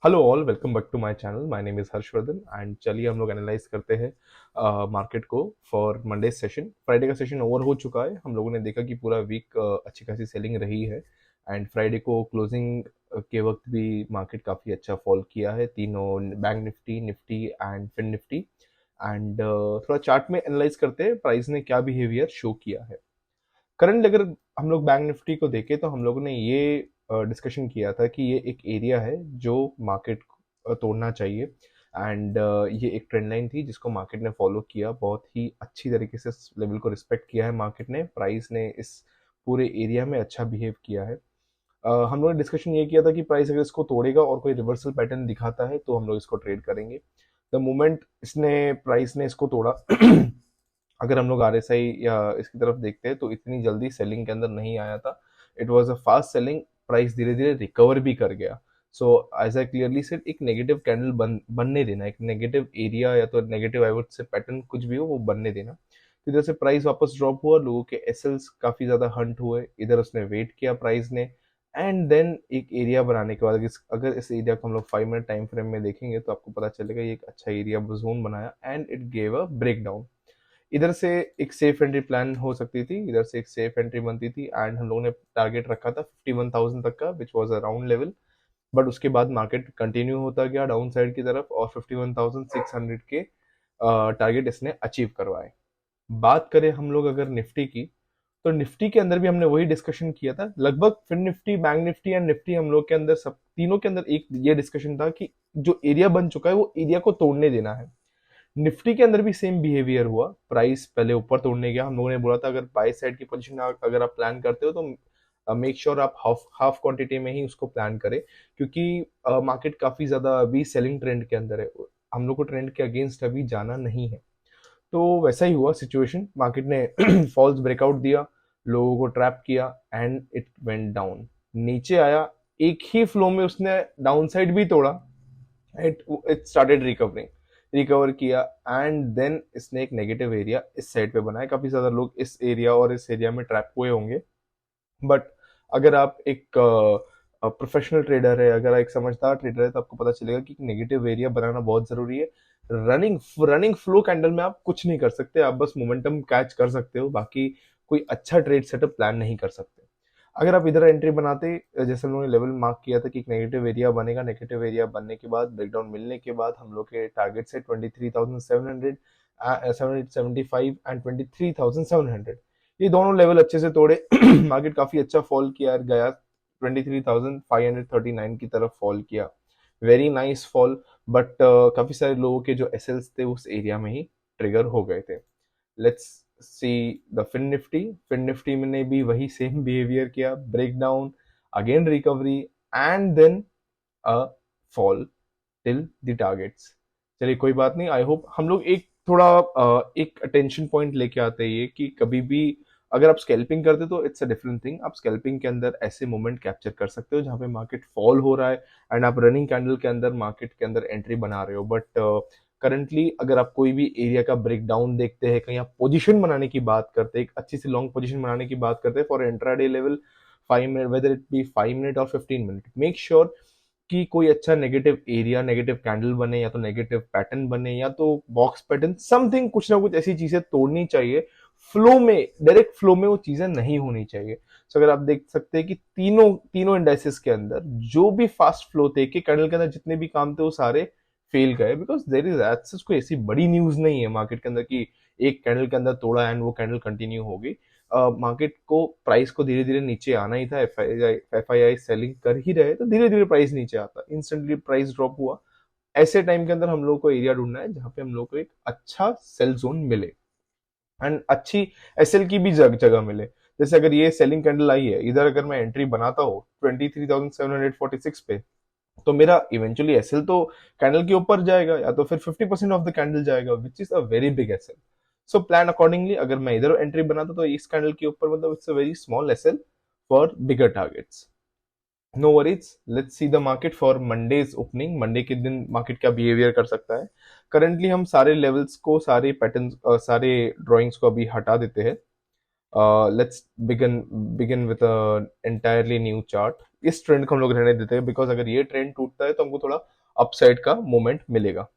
Hello all, welcome back to my channel. My name is Harshvardhan and चलिए हम लोग analyse करते हैं मार्केट को फॉर मंडे सेशन। फ्राइडे का सेशन ओवर हो चुका है। हम लोगों ने देखा कि पूरा वीक अच्छी खासी सेलिंग रही है एंड फ्राइडे को क्लोजिंग के वक्त भी मार्केट काफ़ी अच्छा फॉल किया है। तीनों bank Nifty, Nifty and Fin Nifty. And थोड़ा चार्ट में एनालाइज करते हैं प्राइस ने क्या बिहेवियर शो किया है। करंट अगर हम लोग बैंक निफ्टी को देखें तो हम लोगों ने ये डिस्कशन किया था कि ये एक एरिया है जो मार्केट तोड़ना चाहिए एंड ये एक ट्रेंड लाइन थी जिसको मार्केट ने फॉलो किया। बहुत ही अच्छी तरीके से इस लेवल को रिस्पेक्ट किया है मार्केट ने। प्राइस ने इस पूरे एरिया में अच्छा बिहेव किया है। हम लोगों ने डिस्कशन ये किया था कि प्राइस अगर इसको तोड़ेगा और कोई रिवर्सल पैटर्न दिखाता है तो हम लोग इसको ट्रेड करेंगे। द मोमेंट प्राइस ने इसको तोड़ा अगर हम लोग आरएसआई या इसकी तरफ देखते हैं तो इतनी जल्दी सेलिंग के अंदर नहीं आया था। It was a fast selling. Price धीरे धीरे रिकवर भी कर गया। So as I clearly said, एक नेगेटिव कैंडल बनने देना, एक नेगेटिव एरिया या तो नेगेटिव आई वुड से पैटर्न कुछ भी हो वो बनने देना। तो इधर से प्राइस वापस ड्रॉप हुआ, लोगों के एसएल्स काफी ज्यादा हंट हुए, इधर उसने वेट किया प्राइस ने। एंड देन एक एरिया बनाने के बाद अगर इस एरिया को हम लोग 5 मिनट टाइम फ्रेम में देखेंगे तो आपको पता चलेगा ये एक अच्छा एरिया जोन बनाया and it gave a breakdown. इधर से एक सेफ एंट्री प्लान हो सकती थी, इधर से एक सेफ एंट्री बनती थी एंड हम लोगों ने टारगेट रखा था 51,000 तक का, which was a round level. But उसके बाद मार्केट कंटिन्यू होता गया डाउन साइड की तरफ और 51,600 के टारगेट इसने अचीव करवाए। बात करें हम लोग अगर निफ्टी की, तो निफ्टी के अंदर भी हमने वही डिस्कशन किया था लगभग। फिर Nifty, bank Nifty and Nifty हम लोग के अंदर सब तीनों के अंदर एक ये डिस्कशन था कि जो एरिया बन चुका है वो एरिया को तोड़ने देना है। निफ्टी के अंदर भी सेम बिहेवियर हुआ। प्राइस पहले ऊपर तोड़ने गया। हम लोगों ने बोला था अगर बाय साइड की पोजीशन अगर आप प्लान करते हो तो मेक श्योर आप हाफ हाफ क्वांटिटी में ही उसको प्लान करें, क्योंकि मार्केट काफी ज्यादा अभी सेलिंग ट्रेंड के अंदर है। हम लोग को ट्रेंड के अगेंस्ट अभी जाना नहीं है। तो वैसा ही हुआ सिचुएशन। मार्केट ने फॉल्स ब्रेकआउट दिया, लोगों को ट्रैप किया एंड इट वेंट डाउन। नीचे आया, एक ही फ्लो में उसने डाउन साइड भी तोड़ा। इट स्टार्टेड रिकवरिंग, रिकवर किया एंड देन इसने एक नेगेटिव एरिया इस साइड पे बनाया। काफी ज्यादा लोग इस एरिया और इस एरिया में ट्रैप हुए होंगे। बट अगर आप एक प्रोफेशनल ट्रेडर है, अगर एक समझदार ट्रेडर है, तो आपको पता चलेगा कि नेगेटिव एरिया बनाना बहुत जरूरी है। रनिंग रनिंग फ्लो कैंडल में आप कुछ नहीं कर सकते, आप बस मोमेंटम कैच कर सकते हो, बाकी कोई अच्छा ट्रेड सेटअप प्लान नहीं कर सकते। अगर आप इधर एंट्री बनाते, जैसे हम लोगों ने लेवल मार्क किया था कि एक नेगेटिव एरिया बनेगा, नेगेटिव एरिया बनने के बाद ब्रेकडाउन मिलने के बाद हम लोग के टारगेट से 23,700, 775 एंड 23,700, ये दोनों लेवल अच्छे से तोड़े। मार्केट काफी अच्छा फॉल किया गया, 23,539 की तरफ फॉल किया। Very nice fall. बट काफी सारे लोगों के जो एसएल्स थे उस एरिया में ही ट्रिगर हो गए थे। Let's see the Fin Nifty. Fin Nifty ने भी वही सेम बिहेवियर किया, breakdown, again recovery and then a fall till the targets. चलिए कोई बात नहीं। आई होप हम लोग एक थोड़ा एक अटेंशन पॉइंट लेके आते हैं ये कि कभी भी अगर आप स्कैल्पिंग करते तो इट्स अ डिफरेंट थिंग। आप स्कैल्पिंग के अंदर ऐसे मोमेंट कैप्चर कर सकते हो जहां पे मार्केट फॉल हो रहा है एंड आप रनिंग कैंडल के अंदर मार्केट के अंदर एंट्री बना रहे हो। बट करंटली अगर आप कोई भी एरिया का ब्रेकडाउन देखते हैं, कहीं आप पोजीशन बनाने की बात करते हैं, एक अच्छी सी लॉन्ग पोजीशन बनाने की बात करते हैं for intraday level 5 minute, whether it be 5 minute और 15 मिनट, मेक श्योर कि कोई अच्छा नेगेटिव एरिया, नेगेटिव कैंडल बने, या तो नेगेटिव पैटर्न बने, या तो बॉक्स पैटर्न, समथिंग, कुछ ना कुछ ऐसी चीजें तोड़नी चाहिए। फ्लो में, डायरेक्ट फ्लो में वो चीजें नहीं होनी चाहिए। सो अगर आप देख सकते हैं कि तीनों तीनों इंडाइसेस के अंदर जो भी फास्ट फ्लो थे, कि कैंडल के अंदर जितने भी काम थे वो सारे फेल गए, बिकॉज देर इज एक्सेस, कोई ऐसी बड़ी न्यूज नहीं है मार्केट के अंदर कि एक कैंडल के अंदर तोड़ा एंड वो कैंडल कंटिन्यू होगी। मार्केट को, प्राइस को धीरे धीरे नीचे आना ही था। एफ आई आई सेलिंग कर ही रहे तो धीरे धीरे प्राइस नीचे आता, इंस्टेंटली प्राइस ड्रॉप हुआ। ऐसे टाइम के अंदर हम लोग को एरिया ढूंढना है जहां पे हम लोग को एक अच्छा सेल जोन मिले एंड अच्छी एसएल की भी जगह मिले। जैसे अगर ये सेलिंग कैंडल आई है, इधर अगर मैं एंट्री बनाता हूँ 23,746 पे, तो मेरा इवेंचुअली एसएल तो कैंडल के ऊपर जाएगा, या तो फिर 50% ऑफ द कैंडल जाएगा, which is a very big SL. So plan accordingly. अगर मैं इधर एंट्री बनाता तो इस कैंडल के ऊपर, मतलब it's a very small SL for bigger targets. No worries, let's see the market for Monday's opening. Monday के दिन मार्केट क्या बिहेवियर कर सकता है। करंटली हम सारे लेवल्स को, सारे पैटर्न, सारे ड्राइंग्स को अभी हटा देते हैं। Let's begin with a entirely new chart. इस ट्रेंड को हम लोग रहने देते हैं, बिकॉज अगर ये ट्रेंड टूटता है तो हमको थोड़ा अपसाइड का मोमेंट मिलेगा।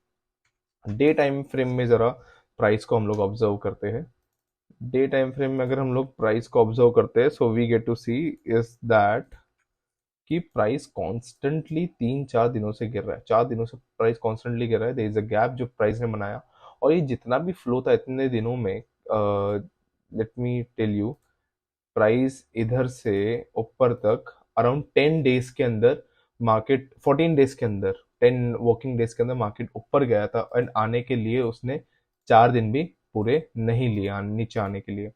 डे टाइम फ्रेम में जरा प्राइस को हम लोग ऑब्जर्व करते हैं। डे टाइम फ्रेम में अगर हम लोग प्राइस को ऑब्जर्व करते हैं, so we get to see is that कि प्राइस कॉन्स्टेंटली 3-4 दिनों से गिर रहा है। 4 दिनों से प्राइस कॉन्स्टेंटली गिर रहा है। देयर इज अ गैप जो प्राइस ने बनाया, और ये जितना भी फ्लो था इतने दिनों में, let me tell you, price इधर से ऊपर तक अराउंड 10 डेज के अंदर, मार्केट 14 डेज के अंदर, 10 वर्किंग डेज के अंदर मार्केट ऊपर गया था, एंड आने के लिए उसने 4 दिन भी पूरे नहीं लिए नीचे आने के लिए।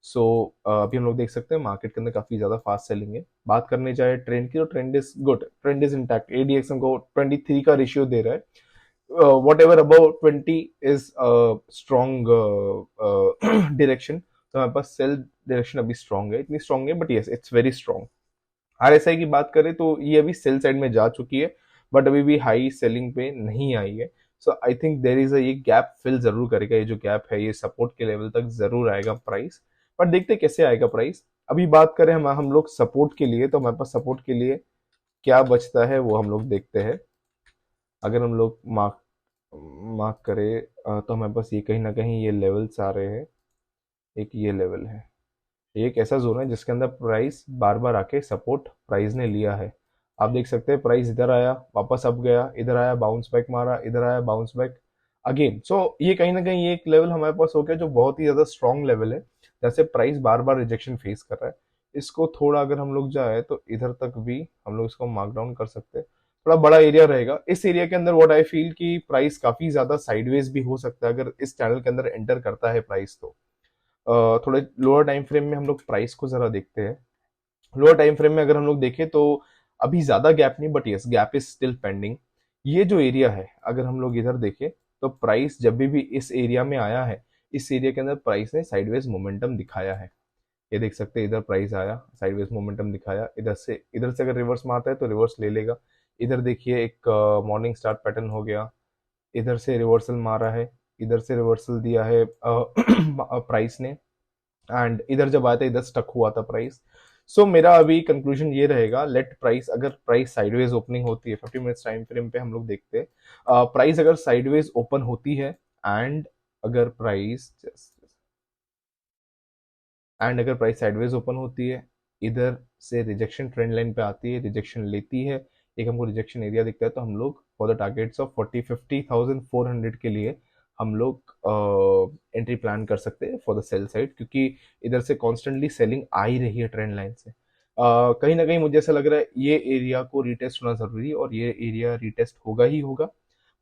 सो अभी हम लोग देख सकते हैं मार्केट के अंदर काफी ज्यादा फास्ट सेलिंग है। बात करने जाए ट्रेंड की, तो trend is good, trend is intact. ADX हमको 23 का रेशियो दे रहा है। What ever about 20 is strong direction. तो हमारे पास सेल डायरेक्शन अभी स्ट्रॉन्ग है, इतनी स्ट्रॉन्ग है but yes it's very strong. RSI की बात करें तो ये अभी सेल साइड में जा चुकी है, बट अभी भी हाई सेलिंग पे नहीं आई है। सो आई थिंक देर इज ये गैप फिल जरूर करेगा। ये जो गैप है ये सपोर्ट के लेवल तक जरूर आएगा प्राइस, बट देखते हैं कैसे आएगा प्राइस। अभी बात करें हम लोग सपोर्ट के लिए, तो हमारे पास सपोर्ट के लिए क्या बचता है वो हम लोग देखते हैं। अगर हम लोग मार्क मार्क करें तो हमारे पास ये कहीं ना कहीं ये लेवल्स आ रहे हैं। एक ये लेवल है, ये एक ऐसा जोन है जिसके अंदर प्राइस बार बार आके सपोर्ट प्राइस ने लिया है। आप देख सकते हैं प्राइस इधर आया, वापस अप गया, इधर आया, बाउंस बैक मारा, इधर आया, बाउंस बैक अगेन। सो ये कहीं ना कहीं ये एक लेवल हमारे पास हो गया जो बहुत ही ज्यादा स्ट्रॉन्ग लेवल है, जैसे प्राइस बार बार रिजेक्शन फेस कर रहा है। इसको थोड़ा अगर हम लोग जाए तो इधर तक भी हम लोग इसको मार्क डाउन कर सकते हैं। थोड़ा बड़ा एरिया रहेगा। इस एरिया के अंदर व्हाट आई फील कि प्राइस काफी ज्यादा साइडवेज भी हो सकता है अगर इस चैनल के अंदर एंटर करता है प्राइस तो। थोड़े लोअर टाइम फ्रेम में हम लोग प्राइस को जरा देखते हैं। लोअर टाइम फ्रेम में अगर हम लोग देखें तो अभी ज्यादा गैप नहीं, but yes gap is still pending. ये जो एरिया है अगर हम लोग इधर देखें तो प्राइस जब भी इस एरिया में आया है, इस एरिया के अंदर प्राइस ने साइडवेज मोमेंटम दिखाया है। ये देख सकते हैं, इधर प्राइस आया, साइडवेज मोमेंटम दिखाया, इधर से अगर रिवर्स मारता है तो रिवर्स ले लेगा। इधर देखिए एक मॉर्निंग स्टार पैटर्न हो गया, इधर से रिवर्सल मारा है, इधर से रिवर्सल दिया है प्राइस ने, एंड इधर जब आया था इधर स्टक हुआ था प्राइस। सो मेरा अभी कंक्लूजन ये रहेगा, लेट प्राइस, अगर प्राइस साइडवेज ओपनिंग होती है 50 मिनट्स टाइम फ्रेम पे हम लोग देखते हैं, प्राइस अगर साइडवेज ओपन होती है, एंड अगर प्राइस अगर प्राइस साइडवेज ओपन होती है, इधर से रिजेक्शन ट्रेंड लाइन पे आती है, रिजेक्शन लेती है, एक हमको रिजेक्शन एरिया दिखता है, तो हम लोग फॉर द टारगेट्स ऑफ 50,400 के लिए हम लोग एंट्री प्लान कर सकते हैं फॉर द सेल साइड, क्योंकि इधर से कॉन्स्टेंटली सेलिंग आ ही रही है ट्रेंड लाइन से। कहीं ना कहीं मुझे ऐसा लग रहा है ये एरिया को रिटेस्ट होना जरूरी है, और ये एरिया रिटेस्ट होगा ही होगा।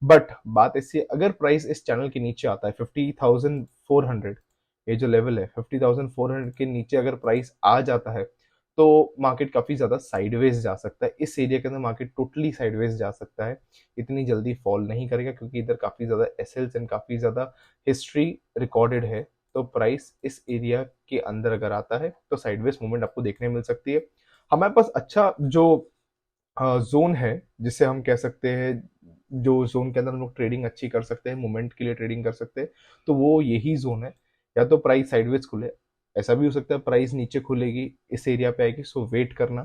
बट बात ऐसी है, अगर प्राइस इस चैनल के नीचे आता है 50,400, ये जो लेवल है 50,400 के नीचे अगर प्राइस आ जाता है तो मार्केट काफी ज्यादा साइडवेज जा सकता है। इस एरिया के अंदर मार्केट टोटली साइडवेज जा सकता है, इतनी जल्दी फॉल नहीं करेगा, क्योंकि इधर काफी ज्यादा एसएल्स एंड काफी ज्यादा हिस्ट्री रिकॉर्डेड है। तो प्राइस इस एरिया के अंदर अगर आता है तो साइडवेज मूवमेंट आपको देखने मिल सकती है। हमारे पास अच्छा जो जोन है, जिसे हम कह सकते हैं, जो जोन के अंदर हम लोग ट्रेडिंग अच्छी कर सकते हैं, मूवमेंट के लिए ट्रेडिंग कर सकते हैं, तो वो यही जोन है। या तो प्राइस साइडवेज खुले, ऐसा भी हो सकता है प्राइस नीचे खुलेगी, इस एरिया पे आएगी, सो वेट करना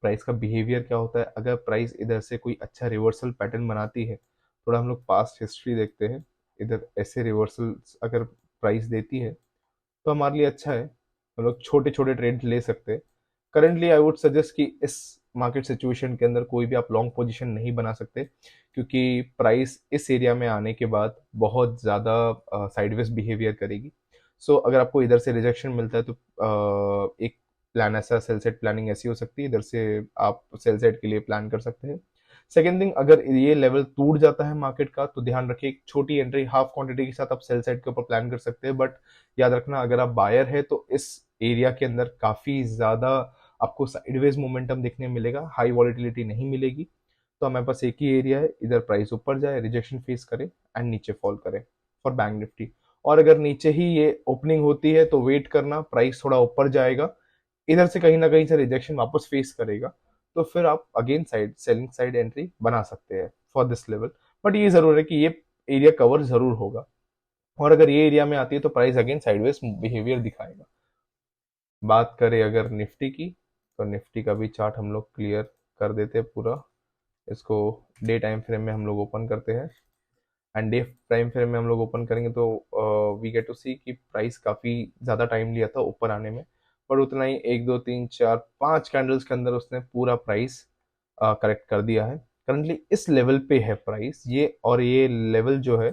प्राइस का बिहेवियर क्या होता है। अगर प्राइस इधर से कोई अच्छा रिवर्सल पैटर्न बनाती है, थोड़ा हम लोग पास्ट हिस्ट्री देखते हैं, इधर ऐसे रिवर्सल अगर प्राइस देती है तो हमारे लिए अच्छा है, हम लोग छोटे छोटे ट्रेड ले सकते हैं। करंटली आई वुड सजेस्ट कि इस मार्केट सिचुएशन के अंदर कोई भी आप लॉन्ग पोजीशन नहीं बना सकते, क्योंकि प्राइस इस एरिया में आने के बाद बहुत ज़्यादा साइडवेज बिहेवियर करेगी। सो अगर आपको इधर से रिजेक्शन मिलता है तो एक प्लान ऐसा, सेल सेट प्लानिंग ऐसी हो सकती है, इधर से आप सेल सेट के लिए प्लान कर सकते हैं। सेकेंड थिंग, अगर ये लेवल टूट जाता है मार्केट का तो ध्यान रखिए, एक छोटी एंट्री हाफ क्वांटिटी के साथ आप सेल साइड के ऊपर प्लान कर सकते हैं, बट याद रखना अगर आप बायर है तो इस एरिया के अंदर काफी ज्यादा आपको साइडवेज मोमेंटम देखने मिलेगा, हाई वॉलिटिलिटी नहीं मिलेगी। तो हमारे पास एक ही एरिया है, इधर प्राइस ऊपर जाए, रिजेक्शन फेस करे एंड नीचे फॉल करे फॉर बैंक निफ्टी। और अगर नीचे ही ये ओपनिंग होती है तो वेट करना, प्राइस थोड़ा ऊपर जाएगा, इधर से कहीं ना कहीं से रिजेक्शन वापस फेस करेगा, तो फिर आप again side selling side entry बना सकते हैं फॉर दिस लेवल। बट ये जरूर है कि ये एरिया कवर जरूर होगा, और अगर ये एरिया में आती है तो प्राइस अगेन साइडवेज बिहेवियर दिखाएगा। बात करें अगर निफ्टी की, तो निफ्टी का भी चार्ट हम लोग क्लियर कर देते हैं पूरा इसको। डे टाइम फ्रेम में हम लोग ओपन करते हैं, एंड डे टाइम फ्रेम में हम लोग ओपन करेंगे तो वी गेट टू सी कि प्राइस काफ़ी ज़्यादा टाइम लिया था ऊपर आने में, पर उतना ही 1 2 3 4 5 कैंडल्स के अंदर उसने पूरा प्राइस करेक्ट कर दिया है। करंटली इस लेवल पे है प्राइस ये, और ये लेवल जो है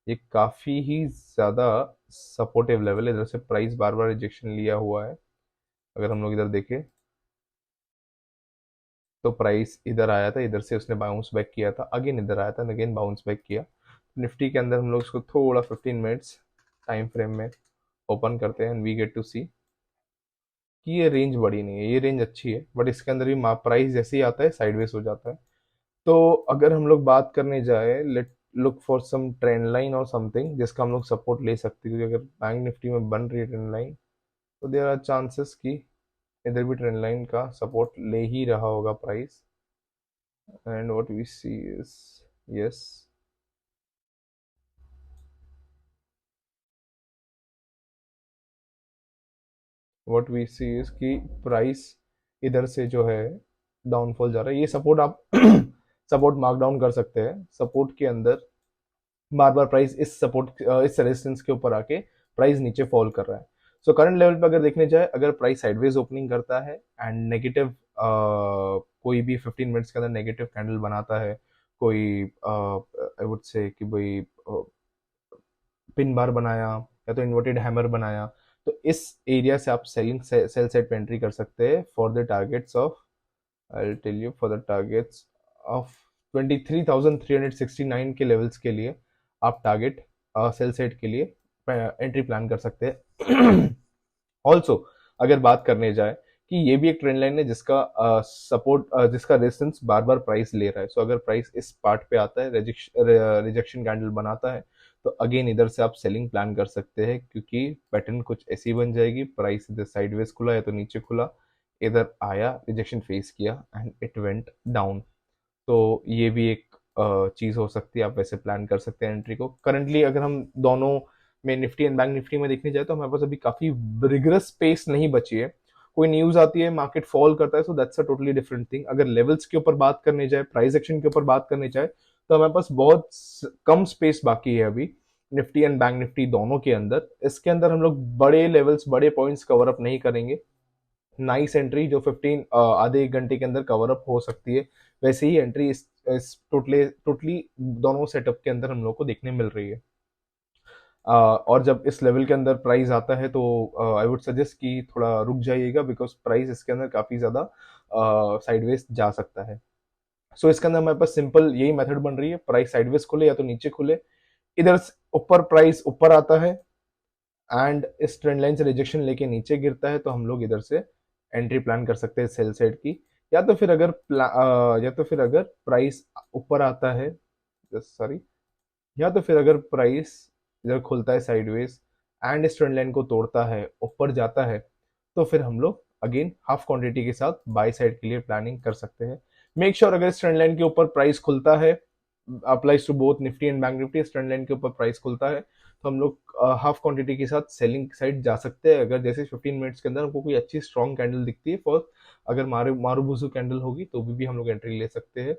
ये काफ़ी ही ज़्यादा सपोर्टिव लेवल है। इधर से प्राइस बार बार रिजेक्शन लिया हुआ है। अगर हम लोग इधर देखें तो प्राइस इधर आया था, इधर से उसने बाउंस बैक किया था, अगेन इधर आया था, अगेन बाउंस बैक किया। निफ्टी के अंदर हम लोग इसको थोड़ा 15 मिनट्स टाइम फ्रेम में ओपन करते हैं, वी गेट टू सी कि ये रेंज बड़ी नहीं है, ये रेंज अच्छी है, बट इसके अंदर भी प्राइस जैसे ही आता है साइडवेज हो जाता है। तो अगर हम लोग बात करने जाए, let look for some trend line और समथिंग जिसका हम लोग सपोर्ट ले सकते हैं, क्योंकि अगर बैंक निफ्टी में बन रही है ट्रेंड लाइन तो देयर आर चांसेस कि इधर भी ट्रेंड लाइन का सपोर्ट ले ही रहा होगा price. And what we see is, yes, what we see is कि प्राइस इधर से जो है डाउनफॉल जा रहा है। ये सपोर्ट आप सपोर्ट मार्क डाउन कर सकते हैं। सपोर्ट के अंदर बार बार प्राइस इस सपोर्ट इस रेजिस्टेंस के ऊपर आके प्राइस नीचे फॉल कर रहा है। सो करंट लेवल पे अगर देखने जाए, अगर प्राइस साइडवेज ओपनिंग करता है एंड नेगेटिव कोई भी 15 मिनट्स के अंदर नेगेटिव कैंडल बनाता है, कोई आई वुड से कि भाई पिन बार बनाया या तो इन्वर्टेड हैमर बनाया, तो इस एरिया से आप सेलिंग सेल साइड पे एंट्री कर सकते हैं for the targets of, I will tell you, for the targets of 23,369 के लेवल्स के लिए आप टारगेट सेल साइड के लिए एंट्री प्लान कर सकते हैं। ऑल्सो अगर बात करने जाए कि ये भी एक ट्रेंड लाइन है जिसका सपोर्ट जिसका रेजिस्टेंस बार बार प्राइस ले रहा है। सो अगर प्राइस इस पार्ट पे आता है, रिजेक्शन कैंडल बनाता है, तो अगेन इधर से आप सेलिंग प्लान कर सकते हैं, क्योंकि पैटर्न कुछ ऐसी बन जाएगी, प्राइस इधर साइडवेज खुला या तो नीचे खुला, इधर आया, रिजेक्शन फेस किया एंड इट वेंट डाउन। तो ये भी एक चीज हो सकती है, आप वैसे प्लान कर सकते हैं एंट्री को। करंटली अगर हम दोनों में निफ्टी एंड बैंक निफ्टी में देखने जाए तो हमारे पास अभी काफी रिगरस स्पेस नहीं बची है। कोई न्यूज आती है, मार्केट फॉल करता है, so that's a totally different thing. अगर लेवल्स के ऊपर बात करने जाए, प्राइस एक्शन के ऊपर बात करने जाए, तो हमारे पास बहुत कम स्पेस बाकी है अभी निफ्टी एंड बैंक निफ्टी दोनों के अंदर। इसके अंदर हम लोग बड़े लेवल्स, बड़े पॉइंट्स कवर अप नहीं करेंगे। नाइस एंट्री जो 15 आधे एक घंटे के अंदर कवर अप हो सकती है, वैसे ही एंट्री इस टोटली टोटली दोनों सेटअप के अंदर हम लोग को देखने मिल रही है। और जब इस लेवल के अंदर प्राइस आता है तो आई वुड सजेस्ट कि थोड़ा रुक जाइएगा, बिकॉज प्राइस इसके अंदर काफी ज्यादा साइडवेज जा सकता है। सो इसके अंदर हमारे पास सिंपल यही मेथड बन रही है, प्राइस साइडवेज खुले या तो नीचे खुले, इधर ऊपर प्राइस ऊपर आता है एंड इस ट्रेंड लाइन से रिजेक्शन लेके नीचे गिरता है, तो हम लोग इधर से एंट्री प्लान कर सकते हैं सेल साइड की। या तो फिर अगर प्राइस ऊपर आता है, सॉरी, या तो फिर अगर प्राइस इधर खुलता है साइडवेज एंड इस ट्रेंड लाइन को तोड़ता है, ऊपर जाता है, तो फिर हम लोग अगेन हाफ क्वांटिटी के साथ बाय साइड के लिए प्लानिंग कर सकते हैं। मेक श्योर अगर इस ट्रेंड लाइन के ऊपर प्राइस खुलता है, applies to both Nifty and bank Nifty, इस ट्रेंड लाइन के ऊपर प्राइस खुलता है तो हम लोग हाफ क्वांटिटी के साथ सेलिंग साइड जा सकते हैं। अगर जैसे 15 मिनट्स के अंदर हमको कोई अच्छी स्ट्रॉन्ग कैंडल दिखती है, फॉर अगर मारूबुजू कैंडल होगी तो भी हम लोग एंट्री ले सकते हैं।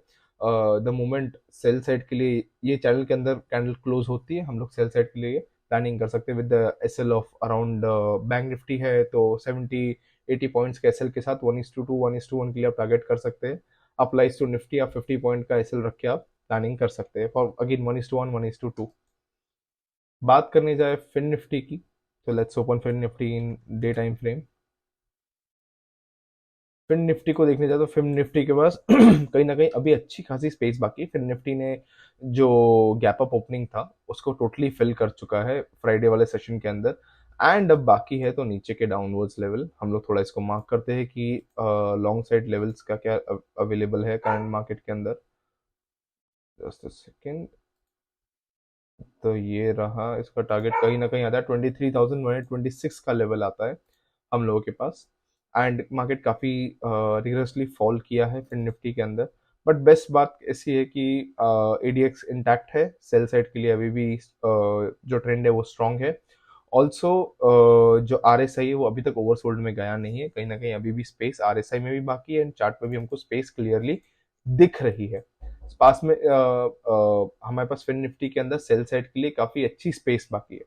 द मोमेंट सेल साइड के लिए ये चैनल के अंदर कैंडल क्लोज होती है, हम लोग सेल साइड के लिए प्लानिंग कर सकते हैं with S L of around, bank Nifty है तो 70-80 पॉइंट्स के एस एल के साथ 1:2 1:1 के लिए आप टारगेट कर सकते हैं। अप्लाइज टू निफ्टी आप 50 पॉइंट का एस एल रख के आप प्लानिंग कर सकते हैं फॉर अगेन 1:1 1:2। बात करने जाए फिन निफ्टी की, तो let's open Fin Nifty in day time frame. Fin Nifty को देखने जाए तो फिन निफ्टी के पास कहीं ना कहीं अभी अच्छी खासी स्पेस बाकी है। फिन निफ्टी ने जो गैप अप ओपनिंग था उसको टोटली फिल कर चुका है फ्राइडे वाले सेशन के अंदर, एंड अब बाकी है तो नीचे के डाउनवर्ड्स लेवल। हम लोग थोड़ा इसको मार्क करते हैं कि लॉन्ग साइड लेवल्स का क्या अवेलेबल है करंट मार्केट के अंदर। जस्ट अ सेकेंड, तो ये रहा इसका टारगेट, कहीं ना कहीं आता है 23,126 का लेवल आता है हम लोगों के पास। एंड मार्केट काफ़ी रिगरसली फॉल किया है फिर निफ्टी के अंदर, बट बेस्ट बात ऐसी है कि एडीएक्स इंटैक्ट है, सेल साइड के लिए अभी भी जो ट्रेंड है वो स्ट्रांग है। ऑल्सो जो RSI है वो अभी तक ओवरसोल्ड में गया नहीं है, कहीं ना कहीं अभी भी स्पेस RSI में भी बाकी है एंड चार्ट में भी हमको स्पेस क्लियरली दिख रही है। पास में हमारे पास फिन निफ्टी के अंदर सेल साइड के लिए काफी अच्छी स्पेस बाकी है।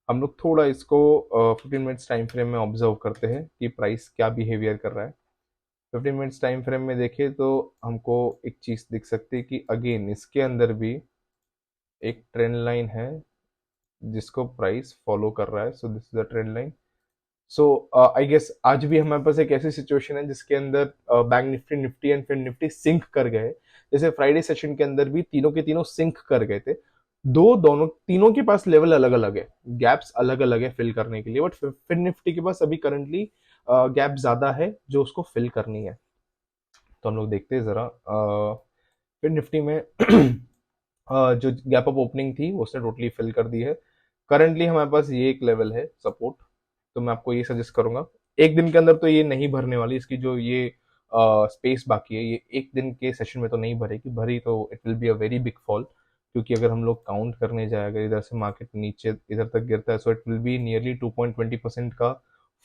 हम लोग थोड़ा इसको 15 मिनट्स टाइम फ्रेम में ऑब्जर्व करते हैं कि प्राइस क्या बिहेवियर कर रहा है। 15 मिनट्स टाइम फ्रेम में देखें तो हमको एक चीज दिख सकती है कि अगेन इसके अंदर भी एक ट्रेंड लाइन है जिसको प्राइस फॉलो कर रहा है। So this is the trend line. So I guess आज भी हमारे पास एक ऐसी सिचुएशन है जिसके अंदर bank Nifty, Nifty and Fin Nifty sync कर गए। जैसे फ्राइडे सेशन के अंदर भी तीनों के तीनों सिंक कर गए थे। दोनों तीनों के पास लेवल अलग अलग है, गैप्स अलग अलग है फिल करने के लिए, बट फिन निफ्टी के पास अभी करंटली गैप ज्यादा है जो उसको फिल करनी है। तो हम लोग देखते हैं जरा फिन निफ्टी में जो गैप अप ओपनिंग थी वो उसने टोटली फिल कर दी है। करंटली हमारे पास ये एक लेवल है सपोर्ट, तो मैं आपको ये सजेस्ट करूंगा एक दिन के अंदर तो ये नहीं भरने वाली, इसकी जो ये स्पेस बाकी है ये एक दिन के सेशन में तो नहीं भरेगी, भरी तो it will be a very big fall. क्योंकि अगर हम लोग काउंट करने जाए, अगर इधर से मार्केट नीचे इधर तक गिरता है so it will be nearly 2.20% का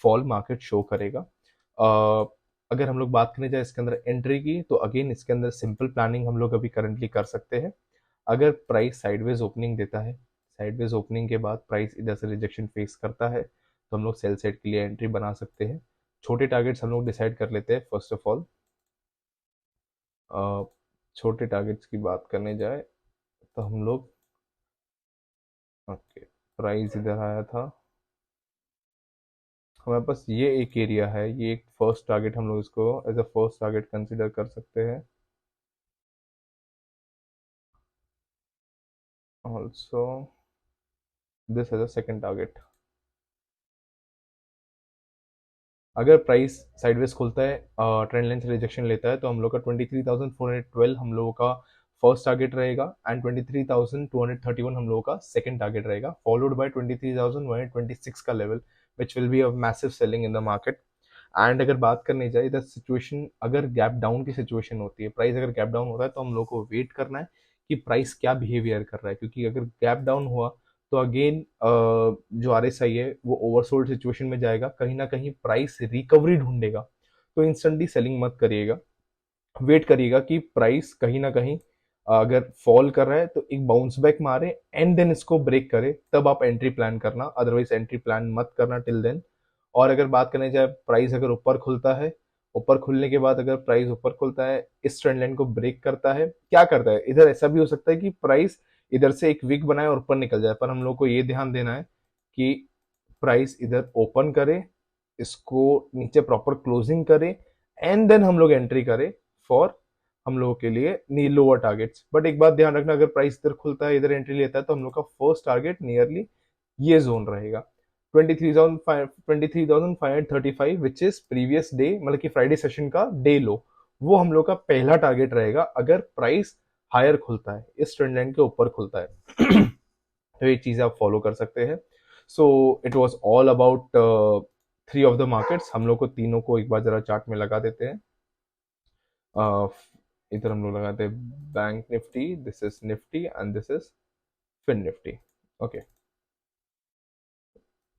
फॉल मार्केट शो करेगा। अगर हम लोग बात करने जाए इसके अंदर एंट्री की, तो अगेन इसके अंदर सिंपल प्लानिंग हम लोग अभी करंटली कर सकते हैं। अगर प्राइस साइडवेज ओपनिंग देता है, साइडवेज ओपनिंग के बाद प्राइस इधर से रिजेक्शन फेस करता है, तो हम लोग सेल साइड के लिए एंट्री बना सकते हैं। छोटे टारगेट्स हम लोग डिसाइड कर लेते हैं। फर्स्ट ऑफ ऑल छोटे टारगेट्स की बात करने जाए तो हम लोग ओके, प्राइस इधर आया था, हमारे पास ये एक एरिया है, ये एक फर्स्ट टारगेट हम लोग इसको as a first target consider कर सकते हैं। Also this as a second target. अगर प्राइस साइडवेज खुलता है, ट्रेंड लाइन से रिजेक्शन लेता है, तो हम लोग का 23,412 हम लोगों का फर्स्ट टारगेट रहेगा एंड 23,231 हम लोगों का सेकंड टारगेट रहेगा, फॉलोड बाय 23,126 का level which will be a massive selling in the market. And अगर बात करने जाए इधर सिचुएशन, अगर गैप डाउन की सिचुएशन होती है, प्राइस अगर गैप डाउन होता है तो हम लोग को वेट करना है कि प्राइस क्या बिहेवियर कर रहा है। क्योंकि अगर गैप डाउन हुआ तो अगेन जो RSI है वो ओवरसोल्ड सिचुएशन में जाएगा, कहीं ना कहीं प्राइस रिकवरी ढूंढेगा। तो इंस्टेंटली सेलिंग मत करिएगा, वेट करिएगा कि प्राइस कहीं ना कहीं अगर फॉल कर रहा है तो एक बाउंस बैक मारे एंड देन इसको ब्रेक करे, तब आप एंट्री प्लान करना, अदरवाइज एंट्री प्लान मत करना टिल देन। और अगर बात करने जाए प्राइस अगर ऊपर खुलता है, ऊपर खुलने के बाद अगर प्राइस ऊपर खुलता है, इस ट्रेंड लाइन को ब्रेक करता है, क्या करता है इधर, ऐसा भी हो सकता है कि प्राइस इधर से एक वीक बनाए और ऊपर निकल जाए, पर हम लोग को ये ध्यान देना है कि प्राइस इधर ओपन करे, इसको नीचे प्रॉपर क्लोजिंग करे एंड देन हम लोग एंट्री करें फॉर हम लोगों के लिए नी लोअर टारगेट्स। बट एक बात ध्यान रखना, अगर प्राइस इधर खुलता है, इधर एंट्री लेता है, तो हम लोग का फर्स्ट टारगेट नियरली ये जोन रहेगा 23,535 विच इज प्रीवियस डे, मतलब कि फ्राइडे सेशन का डे लो, वो हम लोग का पहला टारगेट रहेगा अगर प्राइस हायर खुलता है, इस ट्रेंड लाइन के ऊपर खुलता है। तो ये चीजें आप फॉलो कर सकते हैं। So it was all about three of the markets. हम लोग को तीनों को एक बार जरा चार्ट में लगा देते हैं। इधर हम लोग लगाते हैं bank Nifty, this is Nifty and this is fin Nifty. Okay,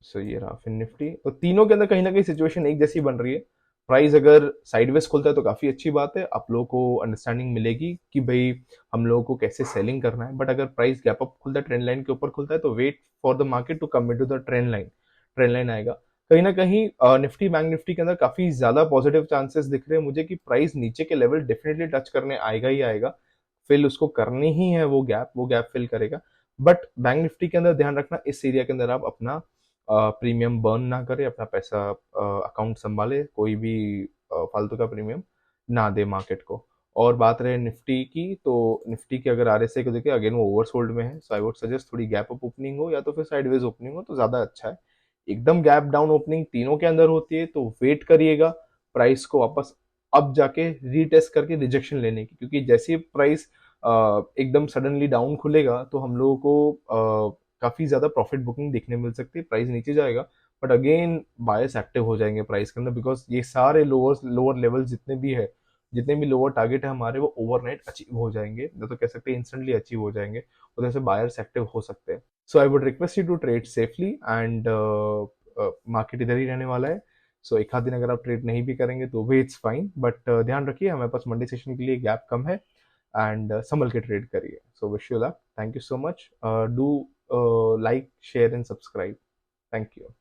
so ये रहा फिन निफ्टी। तो तीनों के अंदर कहीं ना कहीं सिचुएशन एक जैसी बन रही है। प्राइस अगर साइडवेज खुलता है तो काफी अच्छी बात है, आप लोगों को अंडरस्टैंडिंग मिलेगी कि भाई हम लोगों को कैसे सेलिंग करना है। बट अगर प्राइस गैप अप खुलता है, ट्रेंड लाइन के ऊपर खुलता है, तो wait for the market to come into the trend line. Trend line आएगा कहीं ना कहीं। निफ्टी बैंक निफ्टी के अंदर काफी ज्यादा पॉजिटिव चांसेस दिख रहे हैं मुझे कि प्राइस नीचे के लेवल डेफिनेटली टच करने आएगा ही आएगा, फिल उसको करनी ही है, वो गैप फिल करेगा। बट बैंक निफ्टी के अंदर ध्यान रखना, इस एरिया के अंदर आप अपना प्रीमियम बर्न ना करे, अपना पैसा अकाउंट संभाले, कोई भी फालतू का प्रीमियम ना दे मार्केट को। और बात रहे निफ्टी की, तो निफ्टी की अगर RSI को देखें, अगेन वो ओवरसोल्ड में है, सो आई वुड सजेस्ट थोड़ी गैप अप ओपनिंग हो या तो फिर साइडवेज ओपनिंग हो तो ज्यादा अच्छा है। एकदम गैप डाउन ओपनिंग तीनों के अंदर होती है तो वेट करिएगा प्राइस को वापस अब जाके रीटेस्ट करके रिजेक्शन लेने की, क्योंकि जैसे ही प्राइस एकदम सडनली डाउन खुलेगा तो हम लोगों को काफी ज्यादा प्रॉफिट बुकिंग देखने मिल सकती है, प्राइस नीचे जाएगा बट अगेन बायर्स एक्टिव हो जाएंगे प्राइस के अंदर, बिकॉज ये सारे लोअर लोअर लेवल जितने भी है जितने भी लोअर टारगेट है हमारे वो ओवरनाइट अचीव हो जाएंगे, या तो कह सकते हैं इंस्टेंटली अचीव हो जाएंगे, उधर से बायर्स एक्टिव हो सकते हैं। So I would request you to trade safely and market इधर ही रहने वाला है। सो एक आध दिन अगर आप ट्रेड नहीं भी करेंगे तो भी इट्स फाइन, बट ध्यान रखिए हमारे पास मंडे सेशन के लिए गैप कम है, एंड संभल के ट्रेड करिए। So wish you luck, thank you so much, do like share and subscribe, thank you.